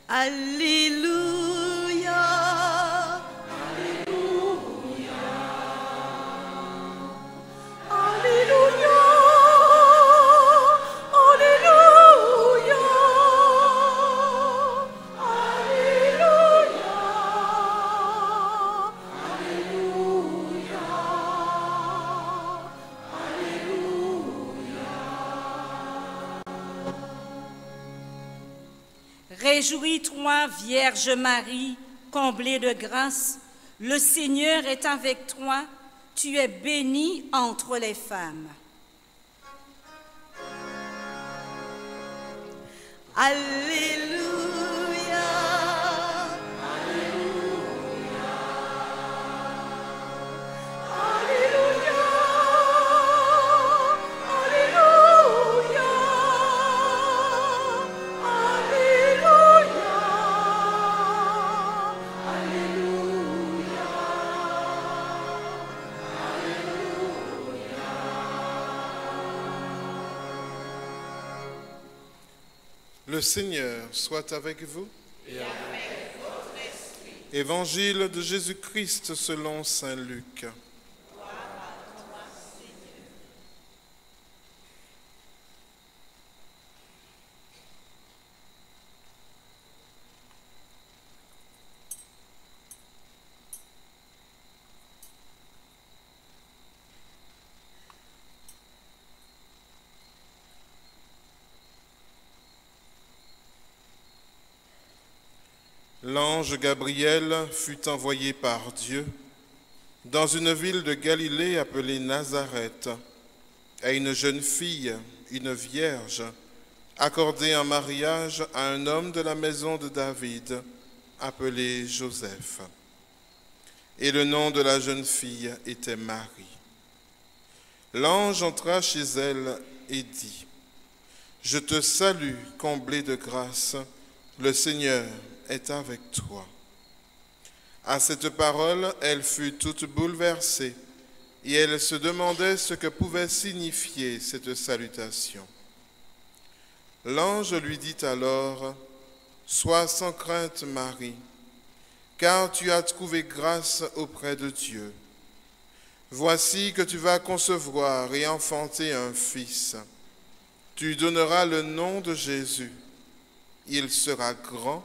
Alléluia. Alléluia. Alléluia. Alléluia. Réjouis-toi, Vierge Marie, comblée de grâce, le Seigneur est avec toi, tu es bénie entre les femmes. Alléluia. Le Seigneur soit avec vous. Et avec votre esprit. Évangile de Jésus-Christ selon saint Luc. Gloire à toi, Seigneur. L'ange Gabriel fut envoyé par Dieu dans une ville de Galilée appelée Nazareth, à une jeune fille, une vierge, accordée en mariage à un homme de la maison de David, appelé Joseph. Et le nom de la jeune fille était Marie. L'ange entra chez elle et dit : « Je te salue, comblée de grâce, le Seigneur est avec toi. » À cette parole, elle fut toute bouleversée et elle se demandait ce que pouvait signifier cette salutation. L'ange lui dit alors : « Sois sans crainte, Marie, car tu as trouvé grâce auprès de Dieu. Voici que tu vas concevoir et enfanter un fils. Tu donneras le nom de Jésus. Il sera grand.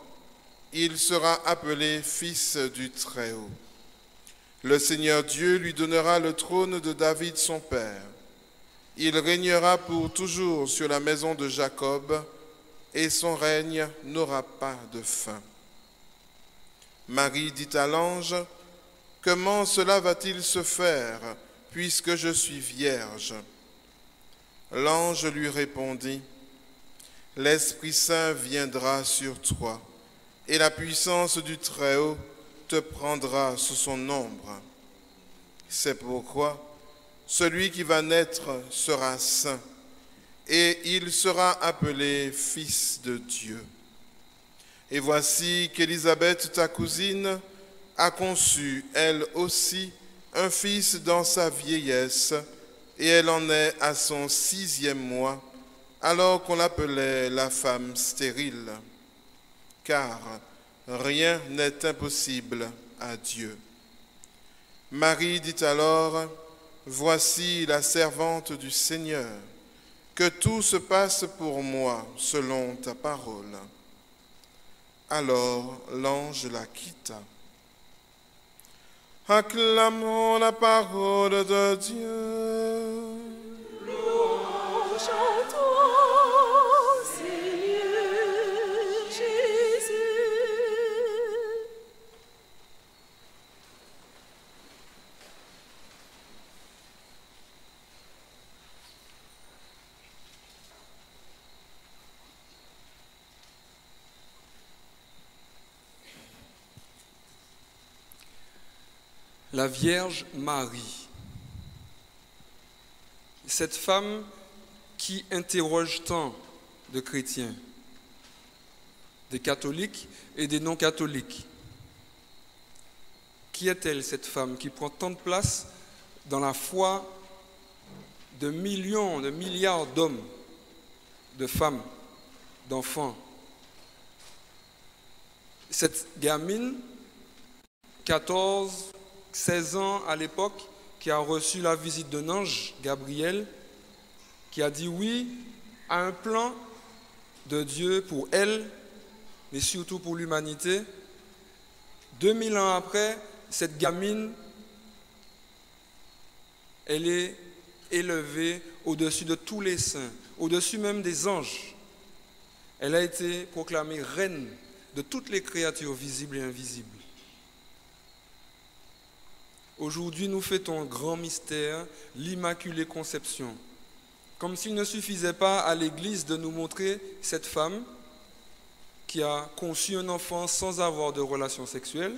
Il sera appelé Fils du Très-Haut. Le Seigneur Dieu lui donnera le trône de David son père. Il régnera pour toujours sur la maison de Jacob, et son règne n'aura pas de fin. » Marie dit à l'ange : « Comment cela va-t-il se faire, puisque je suis vierge ?» L'ange lui répondit : « L'Esprit Saint viendra sur toi, et la puissance du Très-Haut te prendra sous son ombre. C'est pourquoi celui qui va naître sera saint, et il sera appelé Fils de Dieu. Et voici qu'Élisabeth, ta cousine, a conçu, elle aussi, un fils dans sa vieillesse, et elle en est à son 6e mois, alors qu'on l'appelait la femme stérile. Car rien n'est impossible à Dieu. » Marie dit alors : « Voici la servante du Seigneur, que tout se passe pour moi selon ta parole. » Alors l'ange la quitta. Acclamons la parole de Dieu. Louange à toi, Seigneur Jésus. La Vierge Marie, cette femme qui interroge tant de chrétiens, des catholiques et des non-catholiques. Qui est-elle, cette femme qui prend tant de place dans la foi de millions, de milliards d'hommes, de femmes, d'enfants? Cette gamine, 14, 16 ans à l'époque, qui a reçu la visite d'un ange, Gabriel, qui a dit oui à un plan de Dieu pour elle, mais surtout pour l'humanité. 2000 ans après, cette gamine, elle est élevée au-dessus de tous les saints, au-dessus même des anges. Elle a été proclamée reine de toutes les créatures visibles et invisibles. Aujourd'hui, nous fêtons un grand mystère, l'Immaculée Conception. Comme s'il ne suffisait pas à l'Église de nous montrer cette femme qui a conçu un enfant sans avoir de relation sexuelle,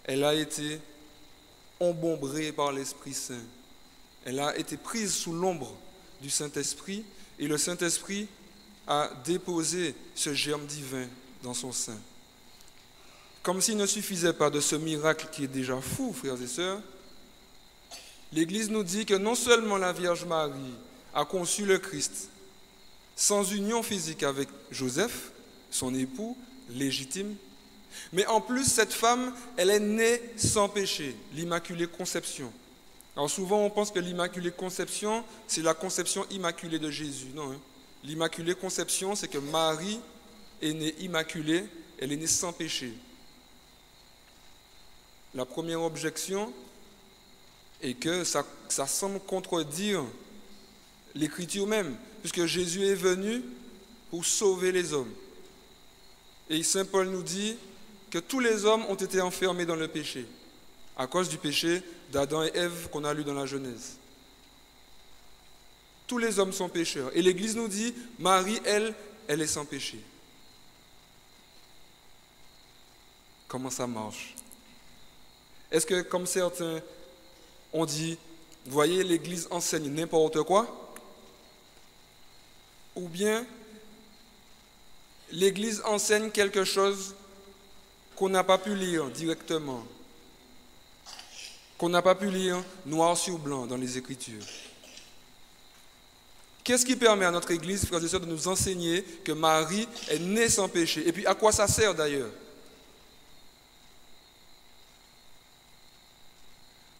elle a été embombrée par l'Esprit Saint. Elle a été prise sous l'ombre du Saint-Esprit et le Saint-Esprit a déposé ce germe divin dans son sein. Comme s'il ne suffisait pas de ce miracle qui est déjà fou, frères et sœurs, l'Église nous dit que non seulement la Vierge Marie a conçu le Christ sans union physique avec Joseph, son époux légitime, mais en plus cette femme, elle est née sans péché, l'Immaculée Conception. Alors souvent on pense que l'Immaculée Conception, c'est la conception immaculée de Jésus. Non, hein. L'Immaculée Conception, c'est que Marie est née immaculée, elle est née sans péché. La première objection est que ça semble contredire l'Écriture même, puisque Jésus est venu pour sauver les hommes. Et Saint Paul nous dit que tous les hommes ont été enfermés dans le péché, à cause du péché d'Adam et Ève qu'on a lu dans la Genèse. Tous les hommes sont pécheurs. Et l'Église nous dit, Marie, elle est sans péché. Comment ça marche? Est-ce que, comme certains ont dit, vous voyez, l'Église enseigne n'importe quoi? Ou bien, l'Église enseigne quelque chose qu'on n'a pas pu lire directement, qu'on n'a pas pu lire noir sur blanc dans les Écritures. Qu'est-ce qui permet à notre Église, frères et sœurs, de nous enseigner que Marie est née sans péché? Et puis à quoi ça sert d'ailleurs?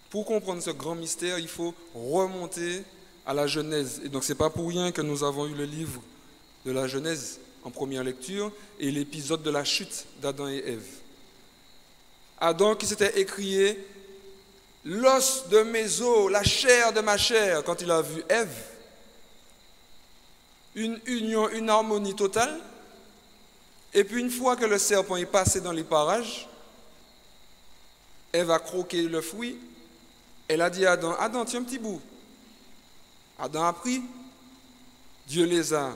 Pour comprendre ce grand mystère, il faut remonter à la Genèse. Et donc ce n'est pas pour rien que nous avons eu le livre de la Genèse en première lecture et l'épisode de la chute d'Adam et Ève. Adam qui s'était écrié « l'os de mes os, la chair de ma chair » quand il a vu Ève. Une union, une harmonie totale. Et puis une fois que le serpent est passé dans les parages, Ève a croqué le fruit. Elle a dit à Adam, Adam, tiens un petit bout. Adam a pris. Dieu les a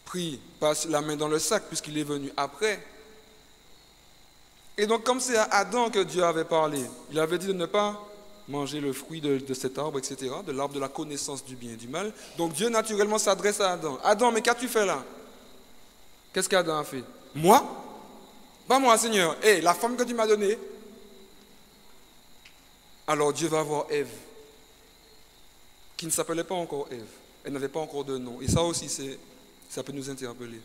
pris, passe la main dans le sac puisqu'il est venu après. Et donc comme c'est à Adam que Dieu avait parlé, il avait dit de ne pas manger le fruit de cet arbre, etc., de l'arbre de la connaissance du bien et du mal. Donc Dieu naturellement s'adresse à Adam. Adam, mais qu'as-tu fait là? Qu'est-ce qu'Adam a fait? Moi? Pas moi, Seigneur. Hé, la femme que tu m'as donnée. Alors Dieu va voir Ève, qui ne s'appelait pas encore Ève. Elle n'avait pas encore de nom. Et ça aussi, ça peut nous interpeller.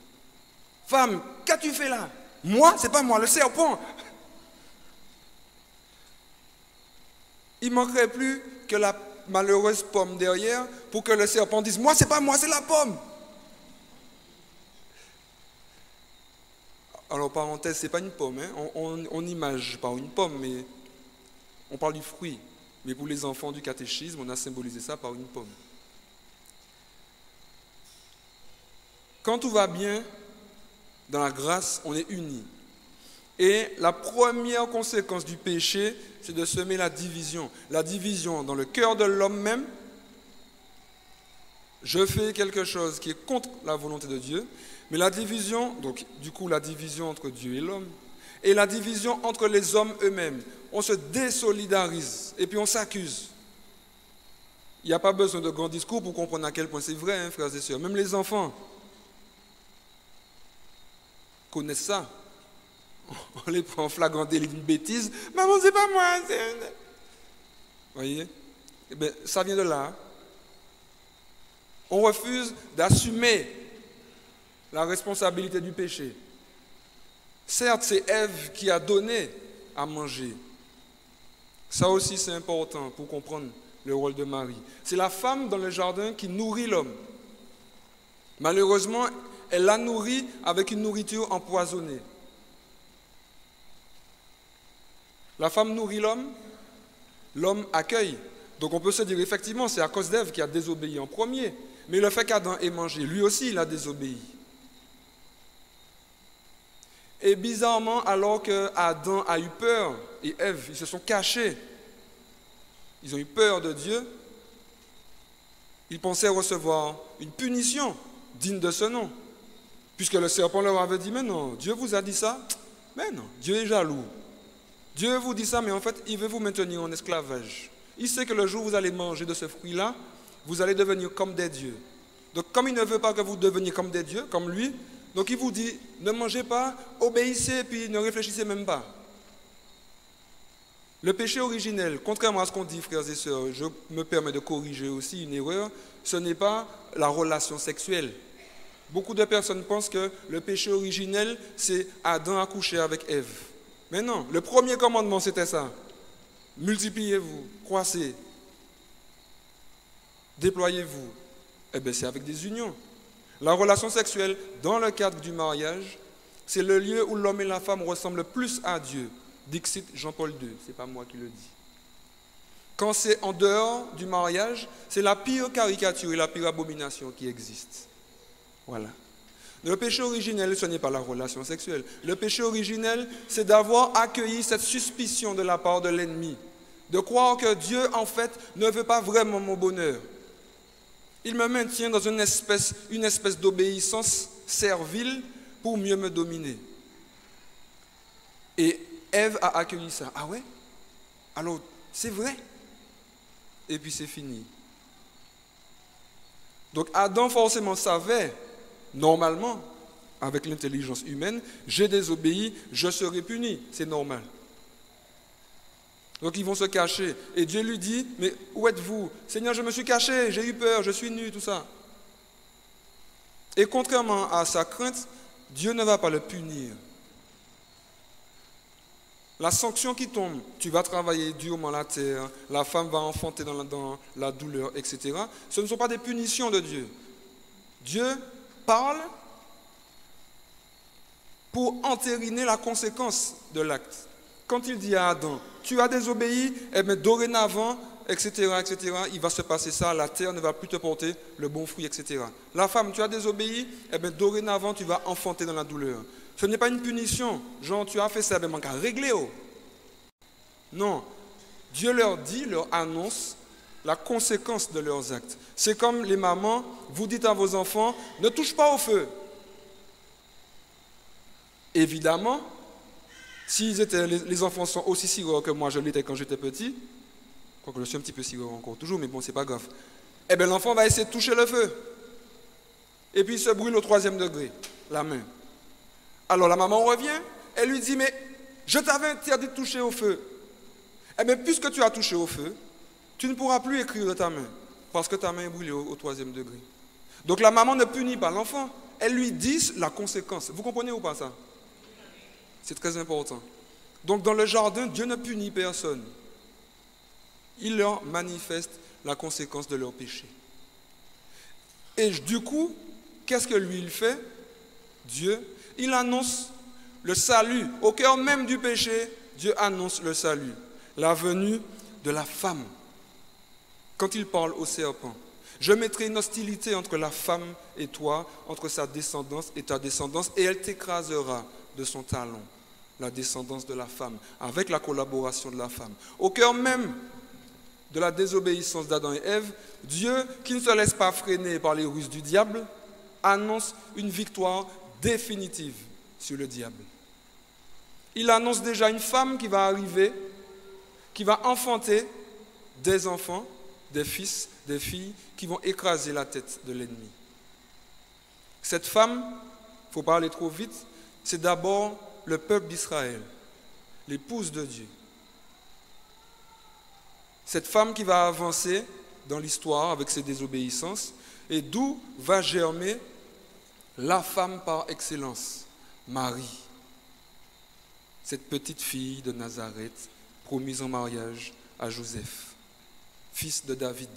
Femme, qu'as-tu fait là? Moi? C'est pas moi, le serpent. Il ne manquerait plus que la malheureuse pomme derrière pour que le serpent dise, moi, c'est pas moi, c'est la pomme. Alors, parenthèse, ce n'est pas une pomme. Hein? On n'image pas une pomme, mais on parle du fruit. Mais pour les enfants du catéchisme, on a symbolisé ça par une pomme. Quand tout va bien, dans la grâce, on est unis. Et la première conséquence du péché, c'est de semer la division. La division dans le cœur de l'homme même. Je fais quelque chose qui est contre la volonté de Dieu. Mais la division, donc du coup la division entre Dieu et l'homme, et la division entre les hommes eux-mêmes. On se désolidarise et puis on s'accuse. Il n'y a pas besoin de grands discours pour comprendre à quel point c'est vrai, hein, frères et sœurs. Même les enfants connaissent ça. On les prend en flagrant délit d'une bêtise. Maman, c'est pas moi. Vous voyez? Eh bien, ça vient de là. On refuse d'assumer la responsabilité du péché. Certes, c'est Ève qui a donné à manger. Ça aussi, c'est important pour comprendre le rôle de Marie. C'est la femme dans le jardin qui nourrit l'homme. Malheureusement, elle l'a nourri avec une nourriture empoisonnée. La femme nourrit l'homme, l'homme accueille. Donc on peut se dire, effectivement, c'est à cause d'Ève qui a désobéi en premier. Mais le fait qu'Adam ait mangé, lui aussi, il a désobéi. Et bizarrement, alors qu'Adam a eu peur, et Ève, ils se sont cachés, ils ont eu peur de Dieu, ils pensaient recevoir une punition digne de ce nom. Puisque le serpent leur avait dit, mais non, Dieu vous a dit ça? Mais non, Dieu est jaloux. Dieu vous dit ça, mais en fait, il veut vous maintenir en esclavage. Il sait que le jour où vous allez manger de ce fruit-là, vous allez devenir comme des dieux. Donc, comme il ne veut pas que vous deveniez comme des dieux, comme lui, donc il vous dit, ne mangez pas, obéissez, puis ne réfléchissez même pas. Le péché originel, contrairement à ce qu'on dit, frères et sœurs, je me permets de corriger aussi une erreur, ce n'est pas la relation sexuelle. Beaucoup de personnes pensent que le péché originel, c'est Adam a couché avec Ève. Mais non, le premier commandement, c'était ça. Multipliez-vous, croissez, déployez-vous. Eh bien, c'est avec des unions. La relation sexuelle, dans le cadre du mariage, c'est le lieu où l'homme et la femme ressemblent plus à Dieu. Dixit Jean-Paul II, ce n'est pas moi qui le dis. Quand c'est en dehors du mariage, c'est la pire caricature et la pire abomination qui existe. Voilà. Le péché originel, ce n'est pas la relation sexuelle. Le péché originel, c'est d'avoir accueilli cette suspicion de la part de l'ennemi, de croire que Dieu, en fait, ne veut pas vraiment mon bonheur. Il me maintient dans une espèce d'obéissance servile pour mieux me dominer. Et Ève a accueilli ça. Ah ouais? Alors, c'est vrai. Et puis c'est fini. Donc Adam forcément savait, normalement, avec l'intelligence humaine, j'ai désobéi, je serai puni. C'est normal. Donc ils vont se cacher. Et Dieu lui dit, mais où êtes-vous? Seigneur, je me suis caché, j'ai eu peur, je suis nu, tout ça. Et contrairement à sa crainte, Dieu ne va pas le punir. La sanction qui tombe, tu vas travailler durement la terre, la femme va enfanter dans la douleur, etc. Ce ne sont pas des punitions de Dieu. Dieu parle pour entériner la conséquence de l'acte. Quand il dit à Adam, tu as désobéi, eh bien dorénavant, etc., il va se passer ça, la terre ne va plus te porter le bon fruit, etc. La femme, tu as désobéi, eh bien dorénavant, tu vas enfanter dans la douleur. Ce n'est pas une punition, genre tu as fait ça, mais manque à régler. Oh. Non, Dieu leur dit, leur annonce la conséquence de leurs actes. C'est comme les mamans, vous dites à vos enfants, ne touche pas au feu. Évidemment, si les enfants sont aussi sirours que moi je l'étais quand j'étais petit, quoique je suis un petit peu sirour encore toujours, mais bon, c'est pas grave, eh bien l'enfant va essayer de toucher le feu. Et puis il se brûle au 3e degré, la main. Alors la maman revient, elle lui dit, mais je t'avais interdit de toucher au feu. Eh bien, puisque tu as touché au feu, tu ne pourras plus écrire de ta main, parce que ta main est brûlée au 3e degré. Donc la maman ne punit pas l'enfant, elle lui dit la conséquence. Vous comprenez ou pas ça? C'est très important. Donc dans le jardin, Dieu ne punit personne. Il leur manifeste la conséquence de leur péché. Et du coup, qu'est-ce que lui il fait? Dieu, il annonce le salut. Au cœur même du péché, Dieu annonce le salut. La venue de la femme. Quand il parle au serpent, je mettrai une hostilité entre la femme et toi, entre sa descendance et ta descendance, et elle t'écrasera de son talon, la descendance de la femme, avec la collaboration de la femme. Au cœur même de la désobéissance d'Adam et Ève, Dieu, qui ne se laisse pas freiner par les ruses du diable, annonce une victoire définitive sur le diable. Il annonce déjà une femme qui va arriver, qui va enfanter des enfants, des fils, des filles, qui vont écraser la tête de l'ennemi. Cette femme, il ne faut pas aller trop vite, c'est d'abord le peuple d'Israël, l'épouse de Dieu. Cette femme qui va avancer dans l'histoire avec ses désobéissances, et d'où va germer la femme par excellence, Marie. cette petite fille de Nazareth promise en mariage à Joseph, fils de David,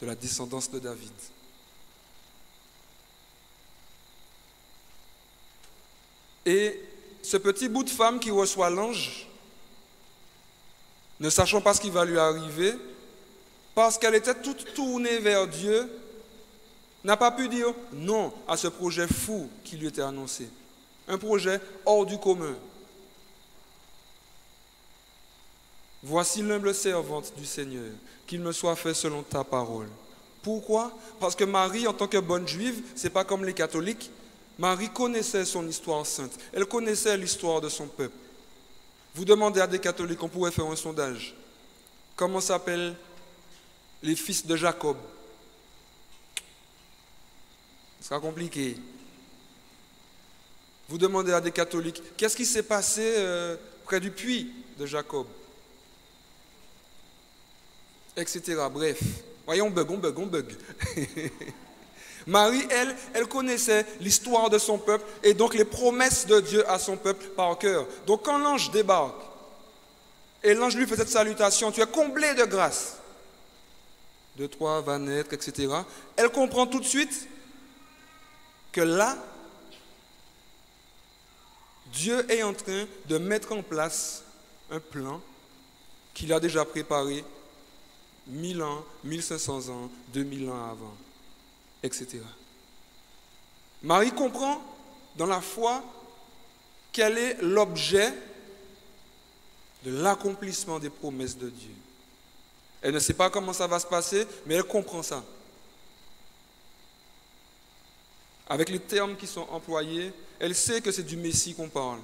de la descendance de David. Et ce petit bout de femme qui reçoit l'ange, ne sachant pas ce qui va lui arriver, parce qu'elle était toute tournée vers Dieu, n'a pas pu dire non à ce projet fou qui lui était annoncé. Un projet hors du commun. Voici l'humble servante du Seigneur, qu'il me soit fait selon ta parole. Pourquoi? Parce que Marie, en tant que bonne juive, c'est pas comme les catholiques. Marie connaissait son histoire sainte. Elle connaissait l'histoire de son peuple. Vous demandez à des catholiques, on pourrait faire un sondage. Comment s'appellent les fils de Jacob? Ce sera compliqué. Vous demandez à des catholiques, qu'est-ce qui s'est passé près du puits de Jacob? Etc. Bref, voyez, on bug. Marie, elle connaissait l'histoire de son peuple et donc les promesses de Dieu à son peuple par cœur. Donc quand l'ange débarque et l'ange lui fait cette salutation, tu es comblé de grâce, de toi va naître, etc. Elle comprend tout de suite que là, Dieu est en train de mettre en place un plan qu'il a déjà préparé 1000 ans, 1500 ans, 2000 ans avant, etc. Marie comprend dans la foi quel est l'objet de l'accomplissement des promesses de Dieu. Elle ne sait pas comment ça va se passer, mais elle comprend ça. Avec les termes qui sont employés, elle sait que c'est du Messie qu'on parle.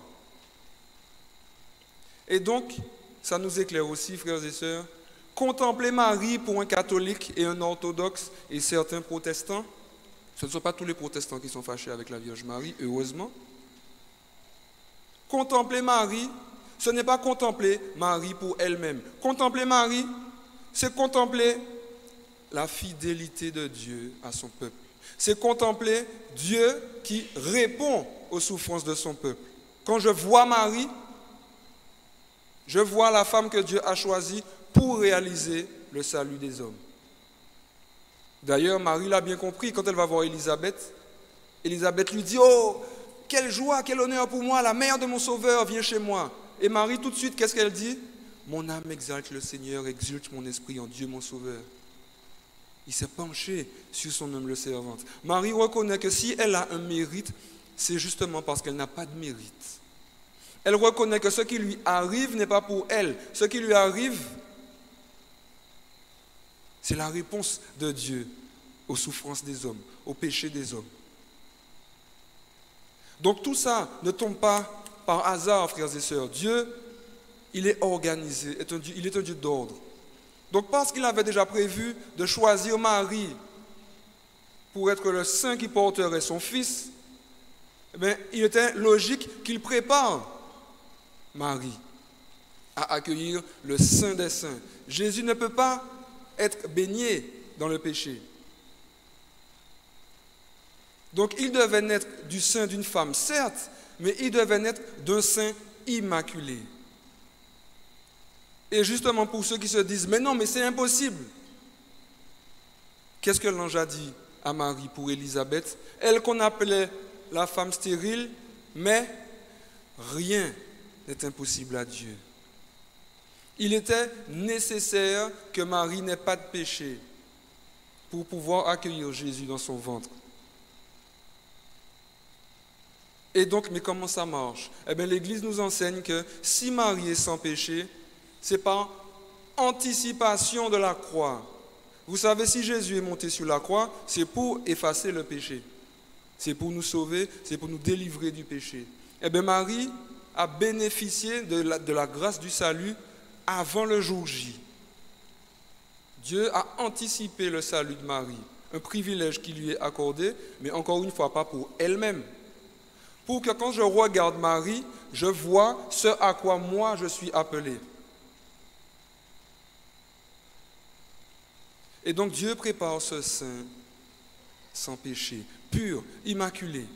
Et donc, ça nous éclaire aussi, frères et sœurs, contempler Marie pour un catholique et un orthodoxe et certains protestants. Ce ne sont pas tous les protestants qui sont fâchés avec la Vierge Marie, heureusement. Contempler Marie, ce n'est pas contempler Marie pour elle-même. Contempler Marie, c'est contempler la fidélité de Dieu à son peuple. C'est contempler Dieu qui répond aux souffrances de son peuple. Quand je vois Marie, je vois la femme que Dieu a choisie pour réaliser le salut des hommes. D'ailleurs, Marie l'a bien compris quand elle va voir Élisabeth. Élisabeth lui dit, « Oh, quelle joie, quel honneur pour moi, la mère de mon sauveur vient chez moi. » Et Marie, tout de suite, qu'est-ce qu'elle dit? « Mon âme exalte le Seigneur, exulte mon esprit en Dieu mon sauveur. » Il s'est penché sur son humble servante. Marie reconnaît que si elle a un mérite, c'est justement parce qu'elle n'a pas de mérite. Elle reconnaît que ce qui lui arrive n'est pas pour elle. Ce qui lui arrive, c'est la réponse de Dieu aux souffrances des hommes, aux péchés des hommes. Donc tout ça ne tombe pas par hasard, frères et sœurs. Dieu, il est organisé, il est un Dieu d'ordre. Donc parce qu'il avait déjà prévu de choisir Marie pour être le saint qui porterait son fils, eh bien, il était logique qu'il prépare Marie à accueillir le Saint des Saints. Jésus ne peut pas être baigné dans le péché. Donc il devait naître du sein d'une femme, certes, mais il devait naître d'un saint immaculé. Et justement pour ceux qui se disent, mais non, mais c'est impossible. Qu'est-ce que l'ange a dit à Marie pour Élisabeth? Elle qu'on appelait la femme stérile, mais rien n'est impossible à Dieu. Il était nécessaire que Marie n'ait pas de péché pour pouvoir accueillir Jésus dans son ventre. Et donc, mais comment ça marche? Eh bien, l'Église nous enseigne que si Marie est sans péché, c'est par anticipation de la croix. Vous savez, si Jésus est monté sur la croix, c'est pour effacer le péché. C'est pour nous sauver, c'est pour nous délivrer du péché. Eh bien, Marie a bénéficié de la grâce du salut avant le jour J. Dieu a anticipé le salut de Marie, un privilège qui lui est accordé, mais encore une fois, pas pour elle-même. Pour que quand je regarde Marie, je vois ce à quoi moi je suis appelé. Et donc Dieu prépare ce saint sans péché, pur, immaculé.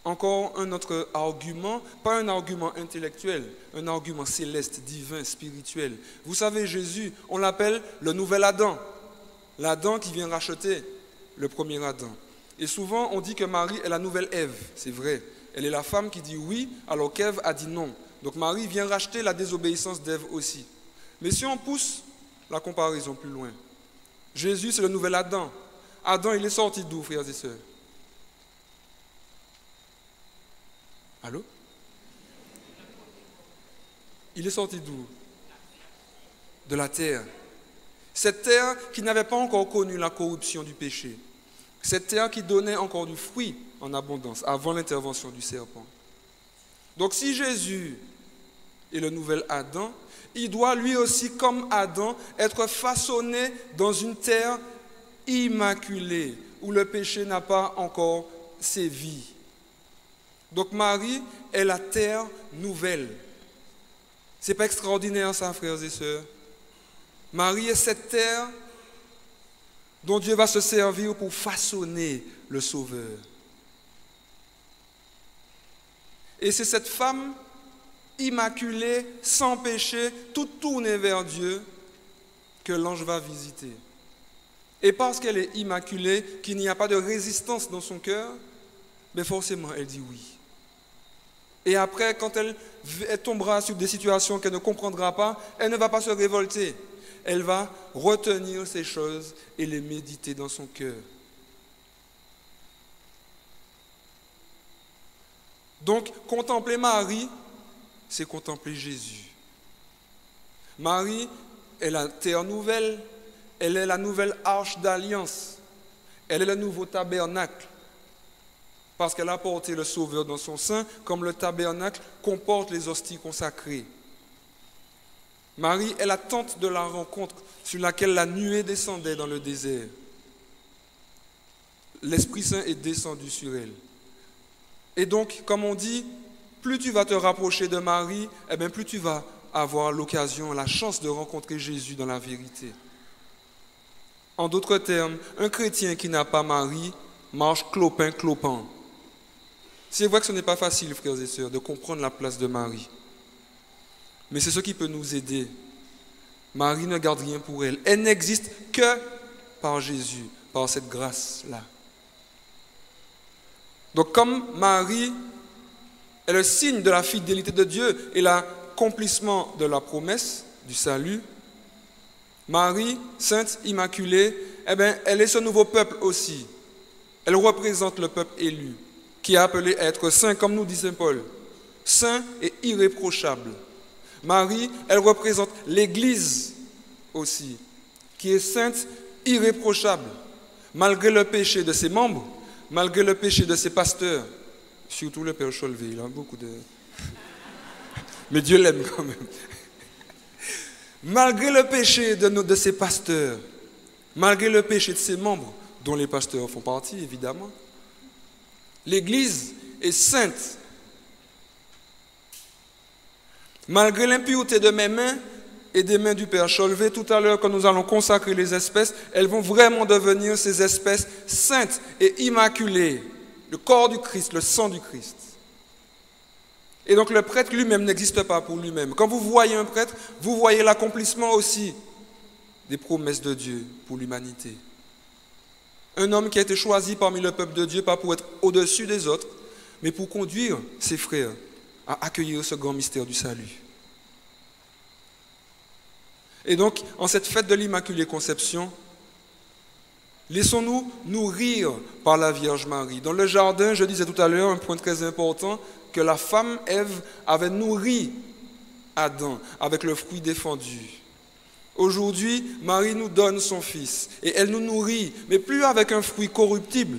encore un autre argument, pas un argument intellectuel, un argument céleste, divin, spirituel. Vous savez, Jésus, on l'appelle le nouvel Adam, l'Adam qui vient racheter le premier Adam. Et souvent, on dit que Marie est la nouvelle Ève, c'est vrai. Elle est la femme qui dit oui, alors qu'Ève a dit non. Donc Marie vient racheter la désobéissance d'Ève aussi. Mais si on pousse la comparaison plus loin, Jésus, c'est le nouvel Adam. Adam, il est sorti d'où, frères et sœurs? Allô? Il est sorti d'où? De la terre. Cette terre qui n'avait pas encore connu la corruption du péché. Cette terre qui donnait encore du fruit en abondance avant l'intervention du serpent. Donc si Jésus est le nouvel Adam, il doit lui aussi, comme Adam, être façonné dans une terre immaculée, où le péché n'a pas encore sévi. Donc Marie est la terre nouvelle. C'est pas extraordinaire ça, frères et sœurs? Marie est cette terre dont Dieu va se servir pour façonner le Sauveur. Et c'est cette femme immaculée, sans péché, toute tournée vers Dieu, que l'ange va visiter. Et parce qu'elle est immaculée, qu'il n'y a pas de résistance dans son cœur, mais forcément elle dit oui. Et après, quand elle tombera sur des situations qu'elle ne comprendra pas, elle ne va pas se révolter. Elle va retenir ces choses et les méditer dans son cœur. Donc, contempler Marie, c'est contempler Jésus. Marie est la terre nouvelle, elle est la nouvelle arche d'alliance, elle est le nouveau tabernacle, parce qu'elle a porté le Sauveur dans son sein, comme le tabernacle comporte les hosties consacrées. Marie est la tente de la rencontre sur laquelle la nuée descendait dans le désert. L'Esprit Saint est descendu sur elle. Et donc, comme on dit, plus tu vas te rapprocher de Marie, eh bien, plus tu vas avoir l'occasion, la chance de rencontrer Jésus dans la vérité. En d'autres termes, un chrétien qui n'a pas Marie marche clopin-clopant. C'est vrai que ce n'est pas facile, frères et sœurs, de comprendre la place de Marie. Mais c'est ce qui peut nous aider. Marie ne garde rien pour elle. Elle n'existe que par Jésus, par cette grâce-là. Donc comme Marie est le signe de la fidélité de Dieu et l'accomplissement de la promesse du salut, Marie, sainte, immaculée, eh bien, elle est ce nouveau peuple aussi. Elle représente le peuple élu, qui est appelé à être saint, comme nous dit Saint Paul, saint et irréprochable. Marie, elle représente l'Église aussi, qui est sainte, irréprochable, malgré le péché de ses membres, malgré le péché de ses pasteurs, surtout le Père Cholvé, il a beaucoup de... Mais Dieu l'aime quand même. Malgré le péché de ses pasteurs, malgré le péché de ses membres, dont les pasteurs font partie évidemment, l'Église est sainte. Malgré l'impureté de mes mains et des mains du Père Cholvé, tout à l'heure quand nous allons consacrer les espèces, elles vont vraiment devenir ces espèces saintes et immaculées, le corps du Christ, le sang du Christ. Et donc le prêtre lui-même n'existe pas pour lui-même. Quand vous voyez un prêtre, vous voyez l'accomplissement aussi des promesses de Dieu pour l'humanité. Un homme qui a été choisi parmi le peuple de Dieu, pas pour être au-dessus des autres, mais pour conduire ses frères à accueillir ce grand mystère du salut. Et donc, en cette fête de l'Immaculée Conception, laissons-nous nourrir par la Vierge Marie. Dans le jardin, je disais tout à l'heure, un point très important, que la femme Ève avait nourri Adam avec le fruit défendu. Aujourd'hui, Marie nous donne son Fils et elle nous nourrit, mais plus avec un fruit corruptible,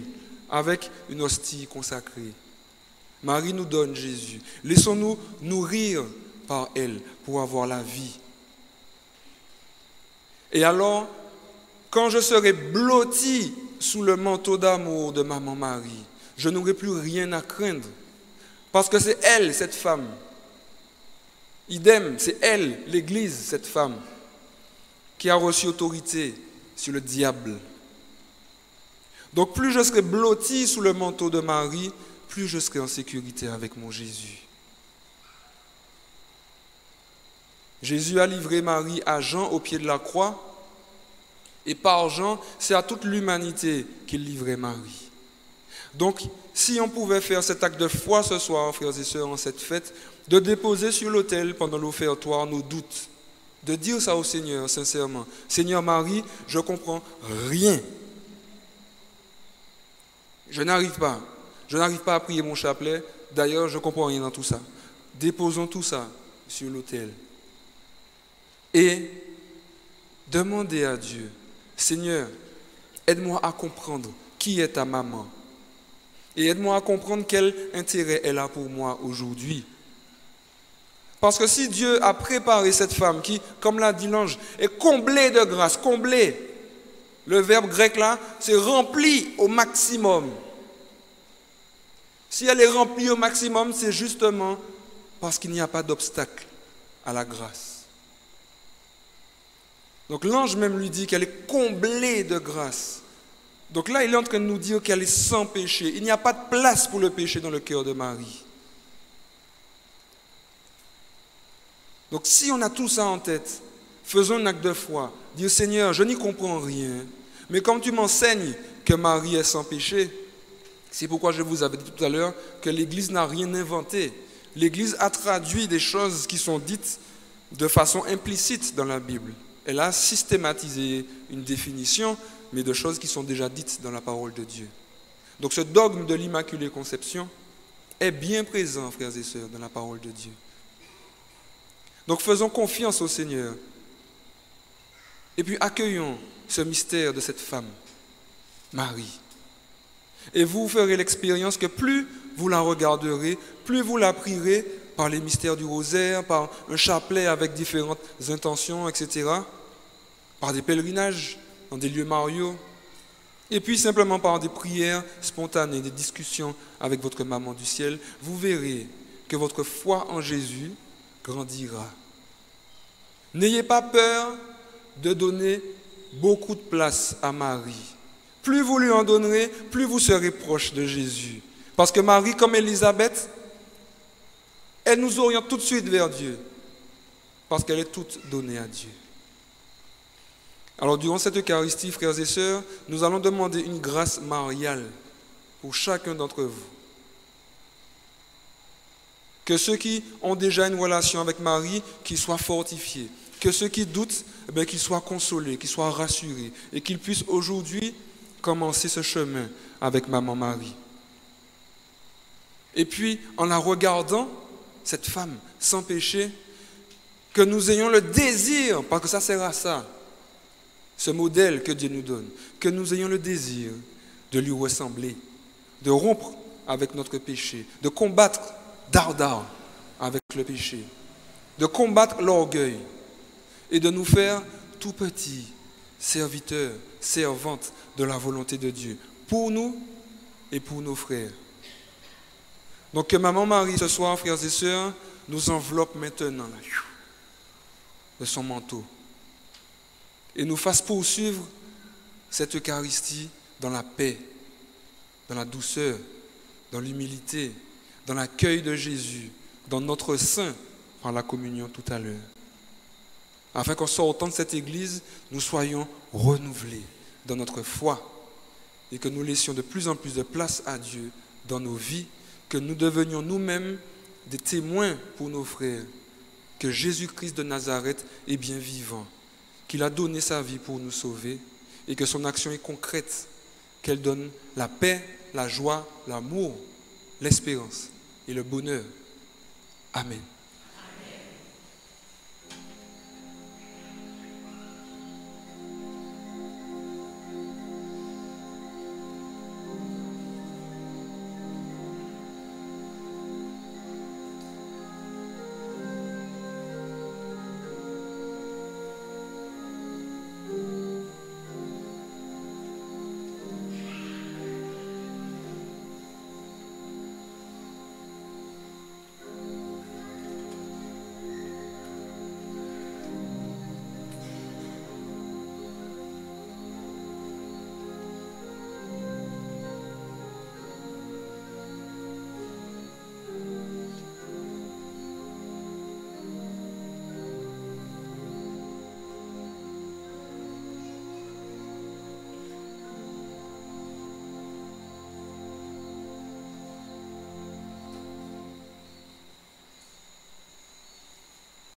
avec une hostie consacrée. Marie nous donne Jésus. Laissons-nous nourrir par elle pour avoir la vie. Et alors, quand je serai blotti sous le manteau d'amour de maman Marie, je n'aurai plus rien à craindre. Parce que c'est elle, cette femme. Idem, c'est elle, l'Église, cette femme, qui a reçu autorité sur le diable. Donc plus je serai blotti sous le manteau de Marie, plus je serai en sécurité avec mon Jésus. Jésus a livré Marie à Jean au pied de la croix, et par Jean, c'est à toute l'humanité qu'il livrait Marie. Donc, si on pouvait faire cet acte de foi ce soir, frères et sœurs, en cette fête, de déposer sur l'autel pendant l'offertoire nos doutes, de dire ça au Seigneur sincèrement. Seigneur Marie, je ne comprends rien. Je n'arrive pas à prier mon chapelet. D'ailleurs, je ne comprends rien dans tout ça. Déposons tout ça sur l'autel. Et demandez à Dieu, Seigneur, aide-moi à comprendre qui est ta maman. Et aide-moi à comprendre quel intérêt elle a pour moi aujourd'hui. Parce que si Dieu a préparé cette femme qui, comme l'a dit l'ange, est comblée de grâce, comblée, le verbe grec là, c'est rempli au maximum. Si elle est remplie au maximum, c'est justement parce qu'il n'y a pas d'obstacle à la grâce. Donc l'ange même lui dit qu'elle est comblée de grâce. Donc là, il est en train de nous dire qu'elle est sans péché. Il n'y a pas de place pour le péché dans le cœur de Marie. Donc si on a tout ça en tête, faisons un acte de foi. Dire Seigneur, je n'y comprends rien. Mais comme tu m'enseignes que Marie est sans péché, c'est pourquoi je vous avais dit tout à l'heure que l'Église n'a rien inventé. L'Église a traduit des choses qui sont dites de façon implicite dans la Bible. Elle a systématisé une définition, mais de choses qui sont déjà dites dans la parole de Dieu. Donc ce dogme de l'Immaculée Conception est bien présent, frères et sœurs, dans la parole de Dieu. Donc faisons confiance au Seigneur. Et puis accueillons ce mystère de cette femme, Marie. Et vous ferez l'expérience que plus vous la regarderez, plus vous la prierez par les mystères du rosaire, par un chapelet avec différentes intentions, etc., par des pèlerinages dans des lieux mariaux, et puis simplement par des prières spontanées, des discussions avec votre maman du ciel, vous verrez que votre foi en Jésus grandira. N'ayez pas peur de donner beaucoup de place à Marie. Plus vous lui en donnerez, plus vous serez proche de Jésus. Parce que Marie, comme Élisabeth, elle nous oriente tout de suite vers Dieu. Parce qu'elle est toute donnée à Dieu. Alors, durant cette Eucharistie, frères et sœurs, nous allons demander une grâce mariale pour chacun d'entre vous. Que ceux qui ont déjà une relation avec Marie, qu'ils soient fortifiés. Que ceux qui doutent, qu'ils soient consolés, qu'ils soient rassurés. Et qu'ils puissent aujourd'hui commencer ce chemin avec Maman Marie. Et puis, en la regardant, cette femme sans péché, que nous ayons le désir, parce que ça sert à ça, ce modèle que Dieu nous donne, que nous ayons le désir de lui ressembler, de rompre avec notre péché, de combattre d'ardard avec le péché, de combattre l'orgueil et de nous faire tout petits serviteurs, servantes de la volonté de Dieu, pour nous et pour nos frères. Donc que Maman Marie, ce soir, frères et sœurs, nous enveloppe maintenant de son manteau et nous fasse poursuivre cette Eucharistie dans la paix, dans la douceur, dans l'humilité, dans l'accueil de Jésus, dans notre sein, par la communion tout à l'heure. Afin qu'en sortant de cette église, nous soyons renouvelés dans notre foi et que nous laissions de plus en plus de place à Dieu dans nos vies, que nous devenions nous-mêmes des témoins pour nos frères, que Jésus-Christ de Nazareth est bien vivant, qu'il a donné sa vie pour nous sauver et que son action est concrète, qu'elle donne la paix, la joie, l'amour, l'espérance et le bonheur. Amen.